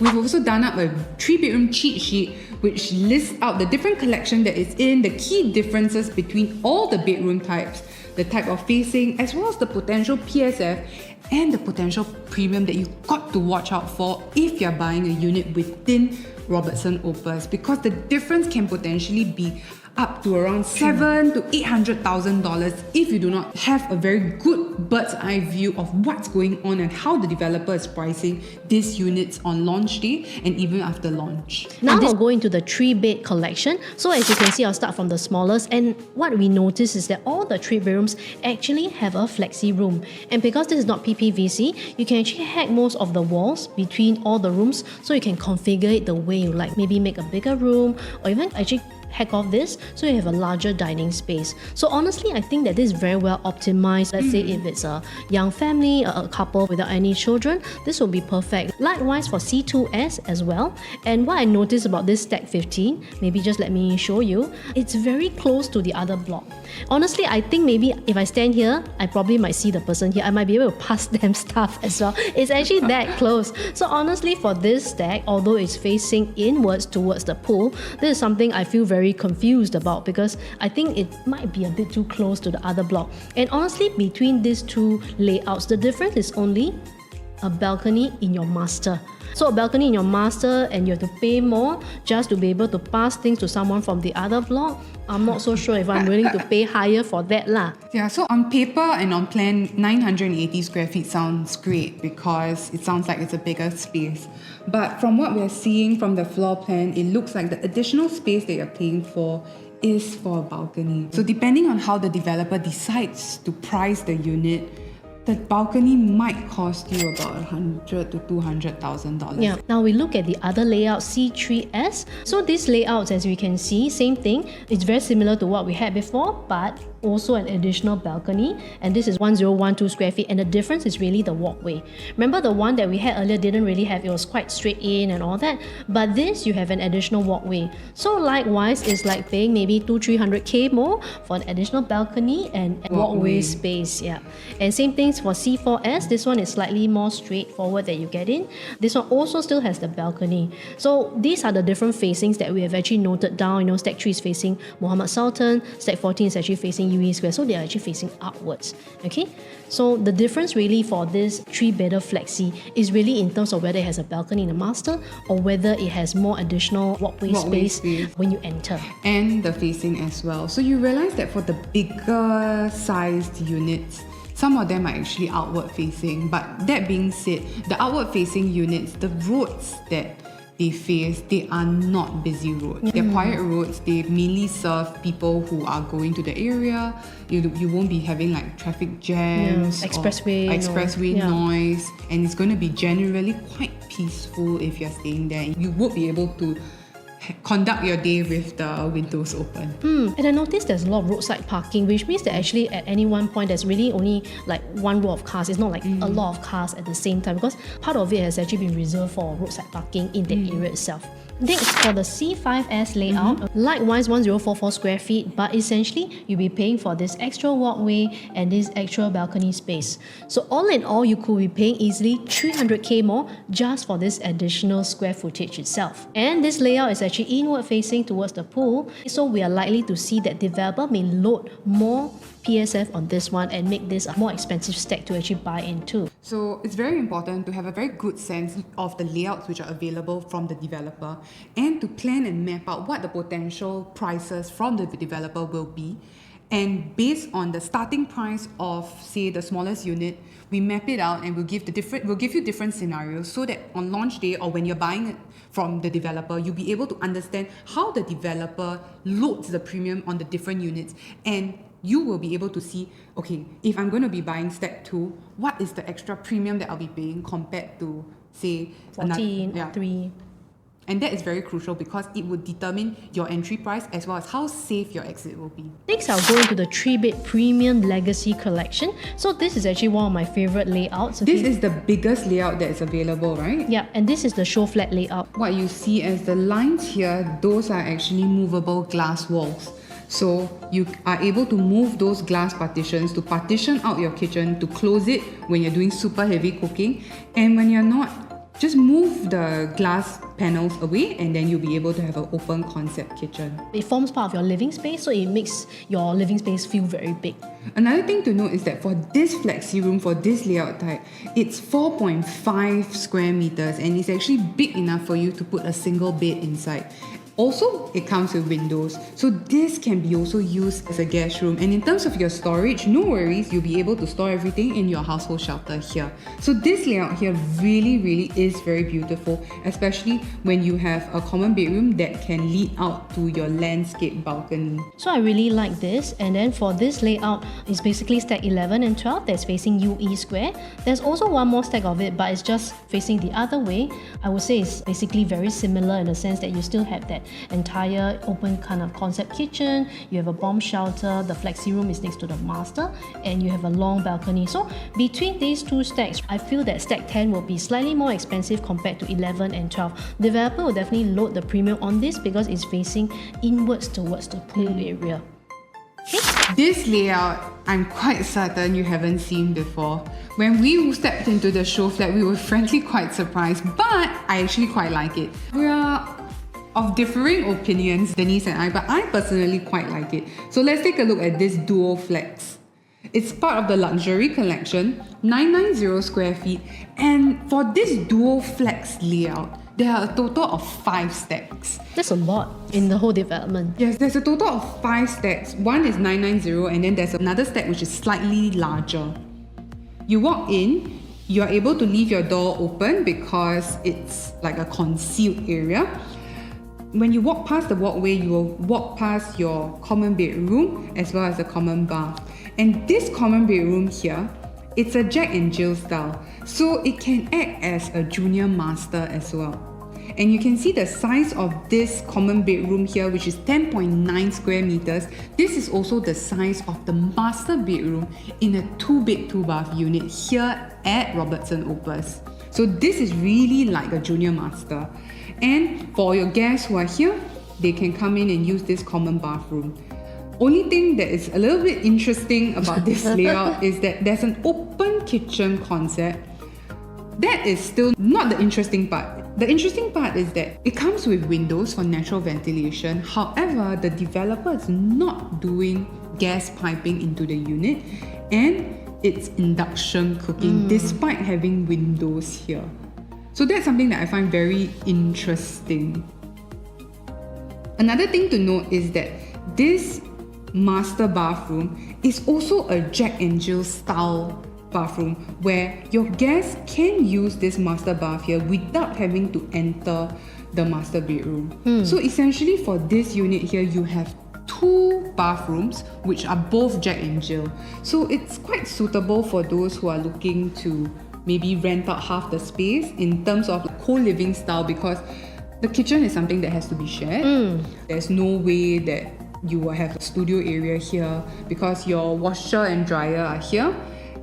We've also done up a 3-bedroom cheat sheet which lists out the different collection that is in, the key differences between all the bedroom types, the type of facing, as well as the potential PSF and the potential premium that you've got to watch out for if you're buying a unit within Robertson Opus, because the difference can potentially be up to around $700,000 to $800,000 if you do not have a very good bird's eye view of what's going on and how the developer is pricing these units on launch day and even after launch. Now we'll go into the 3-bed collection. So as you can see, I'll start from the smallest, and what we notice is that all the 3 bedrooms actually have a flexi room. And because this is not PPVC, you can actually hack most of the walls between all the rooms, so you can configure it the way you like. Maybe make a bigger room, or even actually hack off this so you have a larger dining space. So honestly, I think that this is very well optimized. Let's say if it's a young family, a couple without any children, this will be perfect. Likewise for C2S as well. And what I noticed about this Stack 15, maybe just let me show you, it's very close to the other block. Honestly, I think maybe if I stand here, I probably might see the person here. I might be able to pass them stuff as well. It's actually that close. So honestly, for this stack, although it's facing inwards towards the pool, this is something I feel very confused about, because I think it might be a bit too close to the other block. And honestly, between these two layouts, the difference is only a balcony in your master. So a balcony in your master, and you have to pay more just to be able to pass things to someone from the other block. I'm not so sure if I'm willing to pay higher for that lah. Yeah, so on paper and on plan, 980 square feet sounds great because it sounds like it's a bigger space. But from what we're seeing from the floor plan, it looks like the additional space that you're paying for is for a balcony. So depending on how the developer decides to price the unit, the balcony might cost you about $100,000 to $200,000. Yeah. Now we look at the other layout, C3S. So these layouts, as we can see, same thing. It's very similar to what we had before, but also an additional balcony, and this is 1012 square feet, and the difference is really the walkway. Remember the one that we had earlier didn't really have, it was quite straight in and all that, but this you have an additional walkway. So likewise, it's like paying maybe $200,000-300,000 more for an additional balcony and walkway space. Yeah. And same things for C4S. This one is slightly more straightforward that you get in. This one also still has the balcony. So these are the different facings that we have actually noted down. You know, Stack 3 is facing Mohammed Sultan, Stack 14 is actually facing UE Square, so they are actually facing upwards. Okay, so the difference really for this 3-bedder flexi is really in terms of whether it has a balcony in the master or whether it has more additional walkway space when you enter. And the facing as well. So you realize that for the bigger sized units, some of them are actually outward facing. But that being said, the outward facing units, the roads that they face, they are not busy roads. They're quiet roads. They mainly serve people who are going to the area. You won't be having like traffic jams, expressway noise, and it's going to be generally quite peaceful if you're staying there. You would be able to conduct your day with the windows open. And I noticed there's a lot of roadside parking, which means that actually at any one point there's really only like one row of cars. It's not like a lot of cars at the same time, because part of it has actually been reserved for roadside parking in the area itself. Next, for the C5S layout, likewise 1044 square feet, but essentially you'll be paying for this extra walkway and this extra balcony space. So all in all, you could be paying easily $300,000 more just for this additional square footage itself. And this layout is actually inward facing towards the pool, so we are likely to see that developer may load more PSF on this one and make this a more expensive stack to actually buy into. So it's very important to have a very good sense of the layouts which are available from the developer and to plan and map out what the potential prices from the developer will be. And based on the starting price of, say, the smallest unit, we map it out and we'll give you different scenarios so that on launch day or when you're buying it from the developer, you'll be able to understand how the developer loads the premium on the different units, and you will be able to see, okay, if I'm going to be buying Stack 2, what is the extra premium that I'll be paying compared to, say, 14 or 3. And that is very crucial because it would determine your entry price as well as how safe your exit will be. Next, I'll go into the 3-bed premium legacy collection. So this is actually one of my favorite layouts. This is the biggest layout that is available, right? Yeah, and this is the show flat layout. What you see as the lines here, those are actually movable glass walls. So you are able to move those glass partitions to partition out your kitchen, to close it when you're doing super heavy cooking, and when you're not Just move the glass panels away and then you'll be able to have an open concept kitchen. It forms part of your living space, so it makes your living space feel very big. Another thing to note is that for this flexi room, for this layout type, it's 4.5 square meters and it's actually big enough for you to put a single bed inside. Also, it comes with windows, so this can be also used as a guest room. And in terms of your storage, no worries, you'll be able to store everything in your household shelter here. So this layout here really is very beautiful, especially when you have a common bedroom that can lead out to your landscape balcony. So I really like this. And then for this layout, it's basically stack 11 and 12 that's facing UE square. There's also one more stack of it, but it's just facing the other way. I would say it's basically very similar in the sense that you still have that entire open kind of concept kitchen, you have a bomb shelter, the flexi room is next to the master, and you have a long balcony. So between these two stacks, I feel that stack 10 will be slightly more expensive compared to 11 and 12. Developer will definitely load the premium on this because it's facing inwards towards the pool area. This layout, I'm quite certain you haven't seen before. When we stepped into the show flat, we were frankly quite surprised, but I actually quite like it. We are of differing opinions, Denise and I, but I personally quite like it. So let's take a look at this Duoflex. It's part of the luxury collection, 990 square feet, and for this Duoflex layout, there are a total of 5 stacks. That's a lot in the whole development. Yes, there's a total of 5 stacks. One is 990 and then there's another stack which is slightly larger. You walk in, you're able to leave your door open because it's like a concealed area. When you walk past the walkway, you will walk past your common bedroom as well as the common bath. And this common bedroom here, it's a Jack and Jill style, so it can act as a junior master as well. And you can see the size of this common bedroom here, which is 10.9 square meters. This is also the size of the master bedroom in a 2-bed 2-bath unit here at Robertson Opus. So this is really like a junior master. And for your guests who are here, they can come in and use this common bathroom. Only thing that is a little bit interesting about this layout is that there's an open kitchen concept. That is still not the interesting part. The interesting part is that it comes with windows for natural ventilation. However, the developer is not doing gas piping into the unit and it's induction cooking despite having windows here. So that's something that I find very interesting. Another thing to note is that this master bathroom is also a Jack and Jill style bathroom where your guests can use this master bath here without having to enter the master bedroom. So essentially for this unit here, you have 2 bathrooms which are both Jack and Jill. So it's quite suitable for those who are looking to maybe rent out half the space in terms of co-living style, because the kitchen is something that has to be shared. There's no way that you will have a studio area here because your washer and dryer are here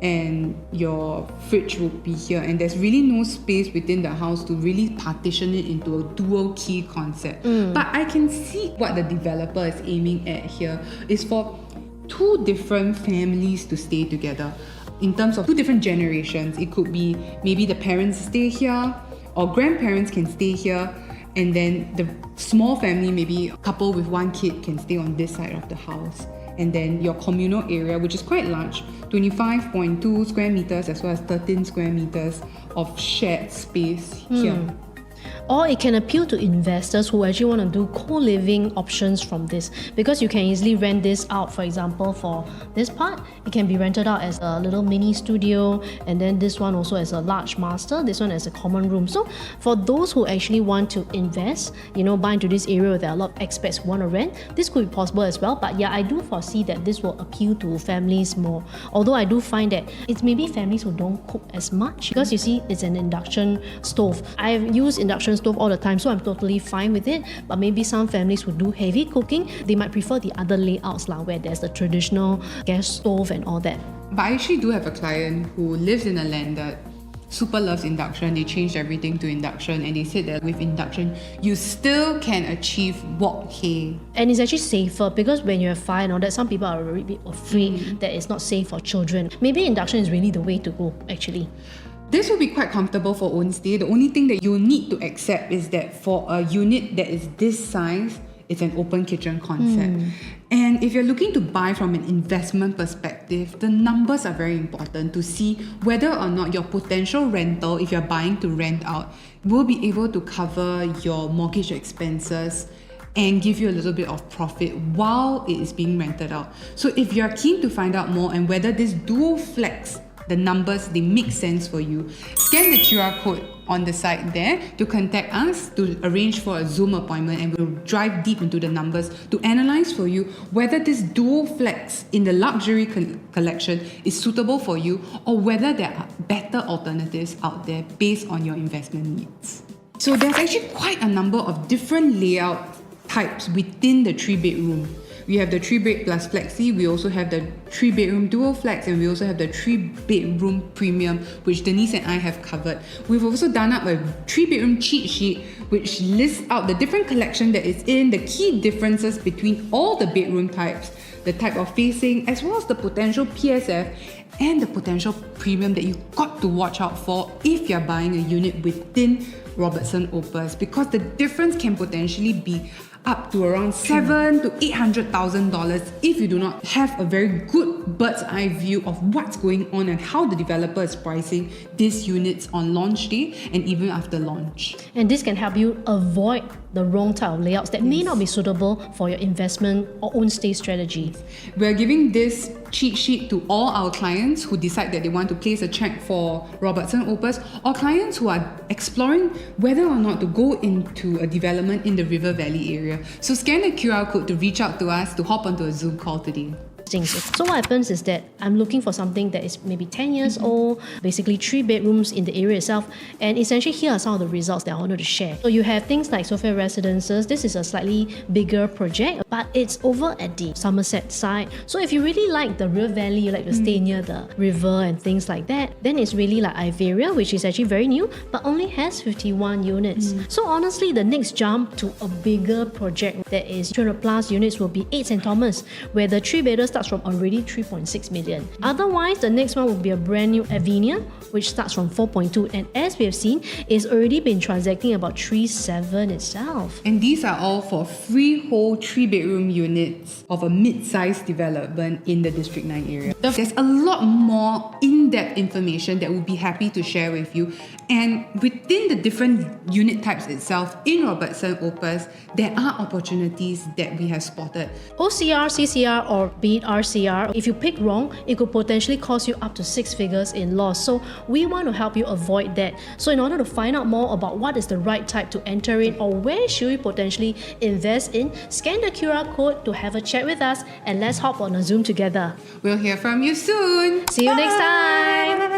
and your fridge will be here, and there's really no space within the house to really partition it into a dual key concept. But I can see what the developer is aiming at here is for 2 different families to stay together. In terms of 2 different generations, it could be maybe the parents stay here or grandparents can stay here, and then the small family, maybe a couple with 1 kid, can stay on this side of the house. And then your communal area, which is quite large, 25.2 square meters as well as 13 square meters of shared space here. Or it can appeal to investors who actually want to do co-living options from this, because you can easily rent this out. For example, for this part, it can be rented out as a little mini studio, and then this one also as a large master, this one as a common room. So for those who actually want to invest, buy into this area where there are a lot of expats who want to rent, this could be possible as well. But yeah, I do foresee that this will appeal to families more. Although I do find that it's maybe families who don't cook as much, because you see it's an induction stove. I've used induction stove all the time, so I'm totally fine with it. But maybe some families who do heavy cooking, they might prefer the other layouts where there's the traditional gas stove and all that. But I actually do have a client who lives in a land that super loves induction. They changed everything to induction, and they said that with induction you still can achieve 𝗯𝘂𝘀. And it's actually safer, because when you have fire and all that, some people are a bit afraid that it's not safe for children. Maybe induction is really the way to go actually. This will be quite comfortable for own stay. The only thing that you'll need to accept is that for a unit that is this size, it's an open kitchen concept. And if you're looking to buy from an investment perspective, the numbers are very important to see whether or not your potential rental, if you're buying to rent out, will be able to cover your mortgage expenses and give you a little bit of profit while it is being rented out. So if you're keen to find out more and whether this Duoflex, the numbers, they make sense for you, scan the QR code on the side there to contact us to arrange for a Zoom appointment, and we'll drive deep into the numbers to analyze for you whether this Duoflex in the luxury collection is suitable for you or whether there are better alternatives out there based on your investment needs. So there's actually quite a number of different layout types within the 3-bedroom. We have the 3-bed plus Flexi, we also have the 3-bedroom Duoflex, and we also have the 3-bedroom Premium, which Denise and I have covered. We've also done up a 3-bedroom cheat sheet, which lists out the different collection that is in, the key differences between all the bedroom types, the type of facing, as well as the potential PSF and the potential premium that you've got to watch out for if you're buying a unit within Robertson Opus, because the difference can potentially be up to around $700,000 to $800,000 if you do not have a very good bird's eye view of what's going on and how the developer is pricing these units on launch day and even after launch. And this can help you avoid the wrong type of layouts that may not be suitable for your investment or own stay strategy. We're giving this cheat sheet to all our clients who decide that they want to place a check for Robertson Opus, or clients who are exploring whether or not to go into a development in the River Valley area. So scan the QR code to reach out to us to hop onto a Zoom call today. So what happens is that I'm looking for something that is maybe 10 years old, basically 3 bedrooms in the area itself, and essentially here are some of the results that I wanted to share. So you have things like Sophia Residences. This is a slightly bigger project, but it's over at the Somerset side. So if you really like the River Valley, you like to stay near the river and things like that, then it's really like 𝗢𝘂𝘂𝘀𝘀, which is actually very new, but only has 51 units. So honestly, the next jump to a bigger project that is 200 plus units will be 8 St. Thomas, where the 3-bedder starts from already 3.6 million. Otherwise, the next one will be a brand new 𝗢𝘂𝘂𝘀𝑚, which starts from 4.2, and as we have seen, it's already been transacting about 3.7 itself. And these are all for freehold 3-bedroom units of a mid-sized development in the District 9 area. There's a lot more in-depth information that we'll be happy to share with you. And within the different unit types itself in Robertson Opus, there are opportunities that we have spotted. OCR, CCR, or be it RCR, if you pick wrong, it could potentially cost you up to 6 figures in loss. So we want to help you avoid that. So in order to find out more about what is the right type to enter in or where should we potentially invest in, scan the QR code to have a chat with us, and let's hop on a Zoom together. We'll hear from you soon. See you next time.